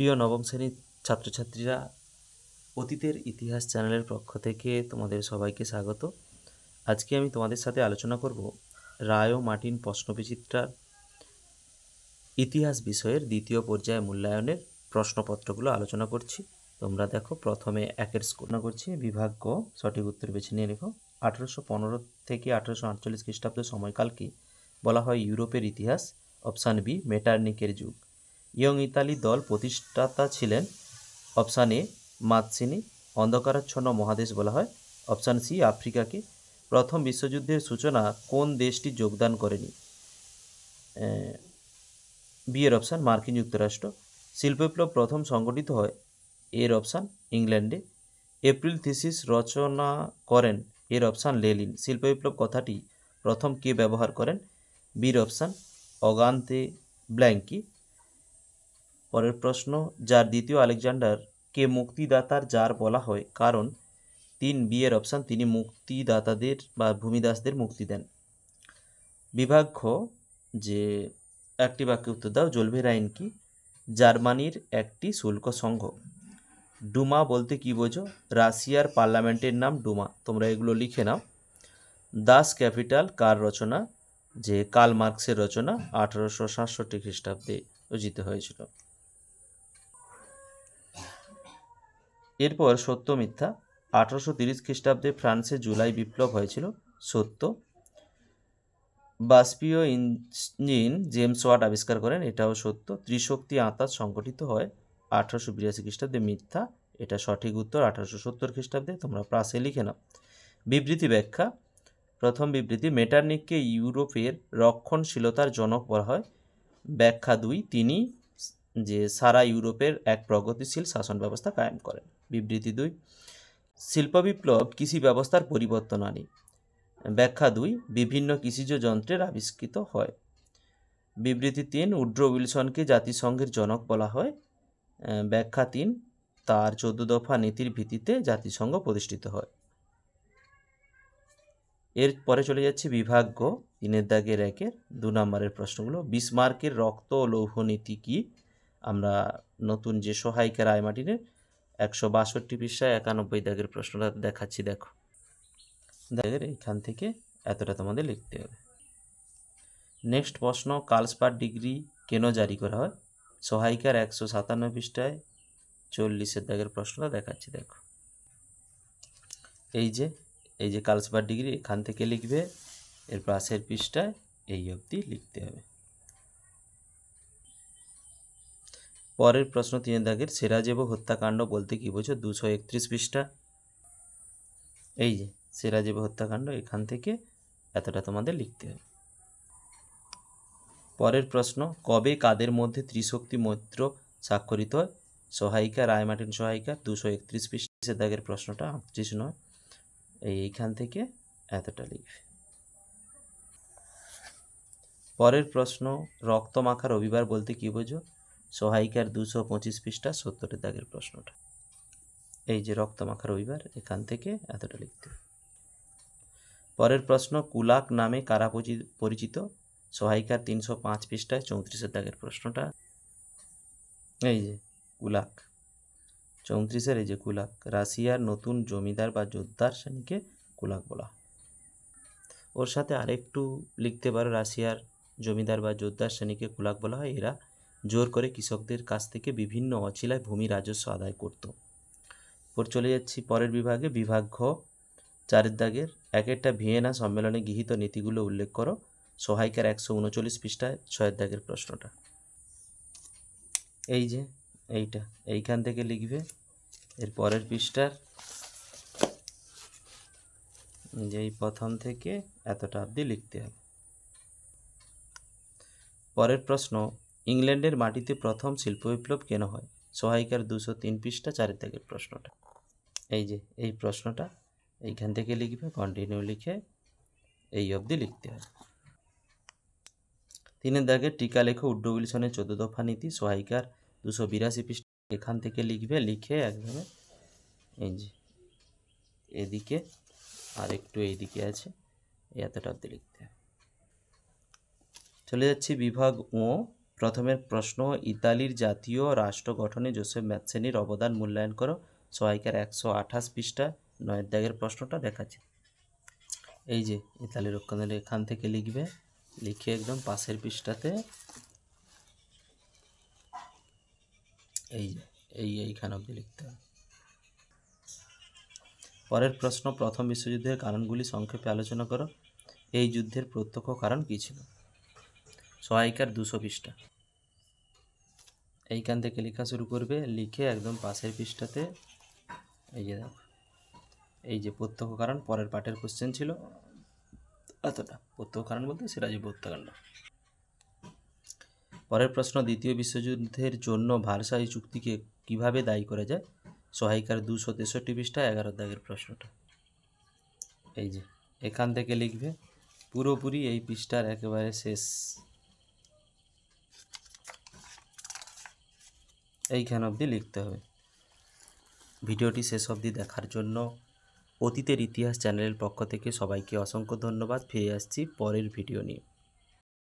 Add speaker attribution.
Speaker 1: প্রিয় নবম শ্রেণীর ছাত্রছাত্রীরা, অতীতের ইতিহাস চ্যানেলের পক্ষ থেকে তোমাদের সবাইকে স্বাগত। আজকে আমি তোমাদের সাথে আলোচনা করব রায় ও মার্টিন প্রশ্নবিচিত্রার ইতিহাস বিষয়ের দ্বিতীয় পর্যায়ে মূল্যায়নের প্রশ্নপত্রগুলো আলোচনা করছি। তোমরা দেখো, প্রথমে একের স্কোর করছি। বিভাগ ক, সঠিক উত্তর বেছে নিয়ে লেখো। 1815 থেকে 1848 খ্রিস্টাব্দ সময়কালকে বলা হয় ইউরোপের ইতিহাস। অপশান বি, মেটার্নিকের যুগ। ইয়ং ইতালি দল প্রতিষ্ঠাতা ছিলেন। Option A, মাৎসিনি। অন্ধকারাচ্ছন্ন মহাদেশ বলা হয়। অপশান সি, আফ্রিকাকে। প্রথম বিশ্বযুদ্ধের সূচনা কোন দেশটি যোগদান করেনি? বি এর অপশান, মার্কিন যুক্তরাষ্ট্র। শিল্প বিপ্লব প্রথম সংগঠিত হয়। এর অপশান, ইংল্যান্ডে। এপ্রিল থিসিস রচনা করেন। এর অপশান, লেনিন। শিল্প বিপ্লব কথাটি প্রথম কে ব্যবহার করেন? বির অপশান, অগান্তে ব্ল্যাঙ্কি। পরের প্রশ্ন, যার দ্বিতীয় আলেকজান্ডার কে মুক্তিদাতার জার বলা হয় কারণ? বি এর অপশান, তিনি মুক্তিদাতাদের বা ভূমিদাসদের মুক্তি দেন। বিভাগ খ, যে একটি বাক্যে উত্তর দাও। জোলভেরাইন কি? জার্মানির একটি শুল্ক সংঘ। ডুমা বলতে কি বোঝো? রাশিয়ার পার্লামেন্টের নাম ডুমা। তোমরা এগুলো লিখে নাও। দাস ক্যাপিটাল কার রচনা? যে কার্ল মার্কসের রচনা। 1867 খ্রিস্টাব্দে রচিত হয়েছিল। এরপর সত্য মিথ্যা। 1830 খ্রিস্টাব্দে ফ্রান্সে জুলাই বিপ্লব হয়েছিল। সত্য। বাষ্পীয় ইঞ্জিন জেমস ওয়াট আবিষ্কার করেন। এটাও সত্য। ত্রিশক্তি আঁতাত সংগঠিত হয় 1882 খ্রিস্টাব্দে। মিথ্যা। এটা সঠিক উত্তর 1870 খ্রিস্টাব্দে। তোমরা প্রাসে লিখে নাও। বিবৃতি ব্যাখ্যা। প্রথম বিবৃতি, মেটার্নিককে ইউরোপের রক্ষণশীলতার জনক বলা হয়। ব্যাখ্যা 2, তিনি যে সারা ইউরোপের এক প্রগতিশীল শাসন ব্যবস্থা কায়েম করেন। বিবৃতি 2, শিল্প বিপ্লব কৃষি ব্যবস্থার পরিবর্তন আনে। ব্যাখ্যা 2, বিভিন্ন কৃষিজ যন্ত্রের আবিষ্কৃত হয়। বিবৃতি 3, উড্রো উইলসনকে জাতিসংঘের জনক বলা হয়। ব্যাখ্যা 3, তার 14 দফা নীতির ভিত্তিতে জাতিসংঘ প্রতিষ্ঠিত হয়। এরপরে চলে যাচ্ছি বিভাগ গ, 3 দাগের 1-এর 2 নম্বরের প্রশ্নগুলো। বিসমার্কের রক্ত ও লৌহ নীতি কি? আমরা নতুন যে সহায়িকা রায় মার্টিনের 162 পৃষ্ঠায় 91 দাগের প্রশ্নটা দেখাচ্ছি। দেখো, এইখান থেকে এতটা তোমাদের লিখতে হবে। নেক্সট প্রশ্ন, কার্লসবার্গ ডিগ্রি কেন জারি করা হয়? সহায়িকার 157 পৃষ্ঠায় 40 দাগের প্রশ্নটা দেখাচ্ছি। দেখো, এই যে কার্লসবার্গ ডিগ্রি, এখান থেকে লিখবে। এর পাশের পৃষ্ঠায় এই অবধি লিখতে হবে। পরের প্রশ্ন 3 দাগের, সেরাজেভো হত্যাকাণ্ড বলতে কি বোঝো? 231 পৃষ্ঠা। এই যে সেরাজেভো হত্যাকাণ্ড, এখান থেকে এতটা তোমাদের লিখতে হবে। পরের প্রশ্ন, কবে কাদের মধ্যে ত্রিশক্তি মৈত্র স্বাক্ষরিত হয়? সহায়িকা রায় মার্টিন সহায়িকা 231 পৃষ্ঠা দাগের প্রশ্নটা 38 নয়। এইখান থেকে এতটা লিখবে। পরের প্রশ্ন, রক্তমাখা রবিবার বলতে কি বোঝো? সহায়িকার 225 পৃষ্ঠা 70 দাগের প্রশ্নটা। এই যে রক্তমাখা রবিবার, এখান থেকে এতটা লিখতে হবে। পরের প্রশ্ন, কুলাক নামে কারা পরিচিত? সহায়িকার 305 পৃষ্ঠায় 34 দাগের প্রশ্নটা। এই যে কুলাক 34-এর, এই যে কুলাক, রাশিয়ার নতুন জমিদার বা যোদ্ধার শ্রেণীকে কুলাক বলা। ওর সাথে আরেকটু লিখতে পারো, রাশিয়ার জমিদার বা যোদ্ধার শ্রেণীকে কুলাক বলা হয়। এরা জোর করে কৃষকদের কাছ থেকে বিভিন্ন অছিলায় ভূমি রাজস্ব আদায় করত। ওর চলে যাচ্ছি পরের বিভাগে। বিভাগ ঘ, 4 দাগের 1-টা ভিয়েনা সম্মেলনে গৃহীত নীতিগুলো উল্লেখ করো। সহায়িকার 139 পৃষ্ঠায় 6 দাগের প্রশ্নটা। এই যে এইটা, এইখান থেকে লিখবে। এর পরের পৃষ্ঠার যেই প্রথম থেকে এতটা অবধি লিখতে হবে। পরের প্রশ্ন, ইংল্যান্ডের মাটিতে প্রথম শিল্প বিপ্লব কেন হয়? সহায়িকার 203 পৃষ্ঠা 4 দাগের প্রশ্নটা। এই যে এই প্রশ্নটা এইখান থেকে লিখবে, কন্টিনিউ লিখে এই অবধি লিখতে হবে। 3 দাগের টিকা লেখো উড্রো উইলসনের 14 দফা নীতি। সহায়িকার 282 পৃষ্ঠা, এখান থেকে লিখবে। লিখে একদমে এই যে এদিকে আর একটু এইদিকে আছে, এতটা অবধি লিখতে হবে। চলে যাচ্ছি বিভাগ ও, প্রথমের প্রশ্ন, ইতালির জাতীয় রাষ্ট্র গঠনে জোসেফ ম্যাৎসেনির অবদান মূল্যায়ন করো। সহায়িকার 128 পৃষ্ঠা 9 দাগের প্রশ্নটা দেখাচ্ছে। এই যে ইতালির রক্ষণের এখান থেকে লিখবে, লিখে একদম পাশের পৃষ্ঠাতে এই যে এইখান অবধি লিখতে হবে। পরের প্রশ্ন, প্রথম বিশ্বযুদ্ধের কারণগুলি সংক্ষেপে আলোচনা করো। এই যুদ্ধের প্রত্যক্ষ কারণ কী ছিল? সহায়িকার 200 পৃষ্ঠা। এইখান থেকে লেখা শুরু করবে, লিখে একদম পাশের পৃষ্ঠাতে এই যে দেখো, এই যে প্রত্যক্ষ কারণ, পরের পাঠের কোশ্চেন ছিল এতটা। প্রত্যক্ষ কারণ বলতে সিরাজুদ্দৌলা হত্যাকাণ্ড। পরের প্রশ্ন, দ্বিতীয় বিশ্বযুদ্ধের জন্য ভার্সাই চুক্তিকে কিভাবে দায়ী করা যায়? সহায়িকার 263 পৃষ্ঠা 11 দাগের প্রশ্নটা। এই যে এখান থেকে লিখবে, পুরোপুরি এই পৃষ্ঠার একেবারে শেষ, এইখান অবধি লিখতে হবে। ভিডিওটি শেষ অবধি দেখার জন্য অতীতের ইতিহাস চ্যানেলের পক্ষ থেকে সবাইকে অসংখ্য ধন্যবাদ। ফিরে আসছি পরের ভিডিও নিয়ে।